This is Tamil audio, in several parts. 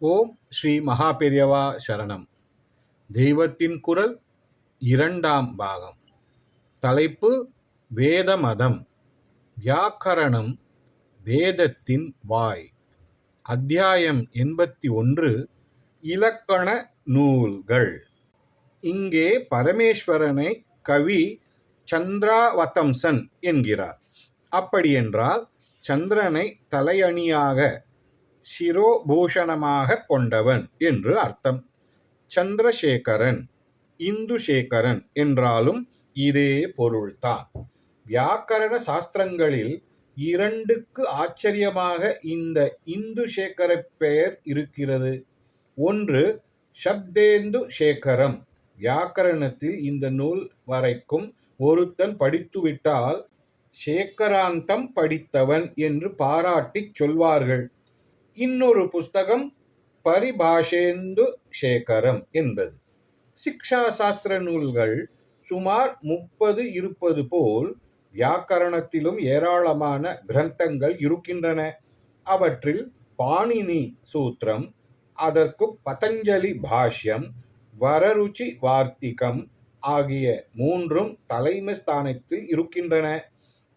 ஓம் ஸ்ரீ மகாபெரியவா சரணம். தெய்வத்தின் குரல் இரண்டாம் பாகம். தலைப்பு வேத மதம். வியாக்கரணம் வேதத்தின் வாய். அத்தியாயம் 81. இலக்கண நூல்கள். இங்கே பரமேஸ்வரனை கவி சந்திராவதம்சன் என்கிறார். அப்படியென்றால் சந்திரனை தலையணியாக சிரோபூஷணமாக கொண்டவன் என்று அர்த்தம். சந்திரசேகரன், இந்துசேகரன் என்றாலும் இதே பொருள்தான். வியாக்கரண சாஸ்திரங்களில் இரண்டுக்கு ஆச்சரியமாக இந்த இந்துசேகர பெயர் இருக்கிறது. ஒன்று சப்தேந்து சேகரம். வியாக்கரணத்தில் இந்த நூல் வரைக்கும் ஒருத்தன் படித்துவிட்டால் சேகராந்தம் படித்தவன் என்று பாராட்டிச் சொல்வார்கள். இன்னொரு புஸ்தகம் பரிபாஷேந்து சேகரம் என்பது. சிக்ஷா சாஸ்திர நூல்கள் சுமார் 30 இருப்பது போல் வியாக்கரணத்திலும் ஏராளமான கிரந்தங்கள் இருக்கின்றன. அவற்றில் பாணினி சூத்திரம், அதற்கு பதஞ்சலி பாஷ்யம், வரருச்சி வார்த்திகம் ஆகிய மூன்றும் தலைமை ஸ்தானத்தில் இருக்கின்றன.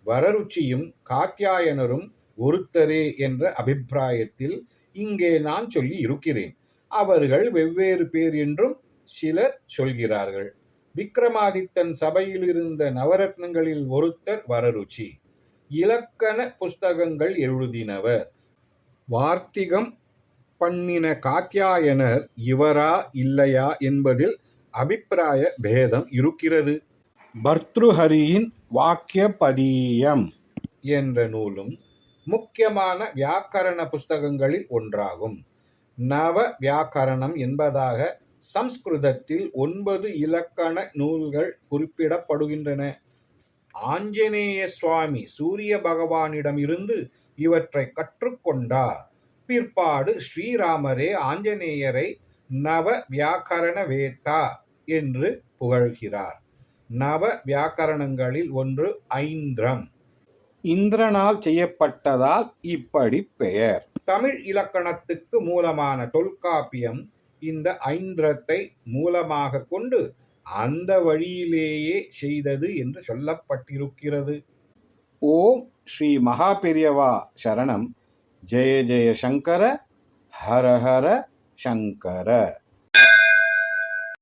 வரருச்சியும் காத்யாயனரும் ஒருத்தரே என்ற அபிப்பிராயத்தில் இங்கே நான் சொல்லி இருக்கிறேன். அவர்கள் வெவ்வேறு பேர் என்றும் சிலர் சொல்கிறார்கள். விக்ரமாதித்தன் சபையில் இருந்த நவரத்னங்களில் ஒருத்தர் வரருச்சி. இலக்கண புஸ்தகங்கள் எழுதினவர். வார்த்திகம் பண்ணின காத்யாயனர் இவரா இல்லையா என்பதில் அபிப்பிராய பேதம் இருக்கிறது. பர்த்ருஹரியின் வாக்கியபதீயம் என்ற நூலும் முக்கியமான வியாக்கரண புஸ்தகங்களில் ஒன்றாகும். நவ வியாக்கரணம் என்பதாக சம்ஸ்கிருதத்தில் 9 இலக்கண நூல்கள் குறிப்பிடப்படுகின்றன. ஆஞ்சநேய சுவாமி சூரிய பகவானிடமிருந்து இவற்றை கற்றுக்கொண்டார். பிற்பாடு ஸ்ரீராமரே ஆஞ்சநேயரை நவ வியாக்கரண வேத்தா என்று புகழ்கிறார். நவ வியாக்கரணங்களில் ஒன்று ஐந்திரம். இந்திரனால் செய்யப்பட்டதால் இப்படி பெயர். தமிழ் இலக்கணத்துக்கு மூலமான தொல்காப்பியம் இந்த ஐந்திரத்தை மூலமாக கொண்டு அந்த வழியிலேயே செய்தது என்று சொல்லப்பட்டிருக்கிறது. ஓம் ஸ்ரீ மகாபெரியவா சரணம். ஜெய ஜெய சங்கர, ஹர ஹர சங்கர.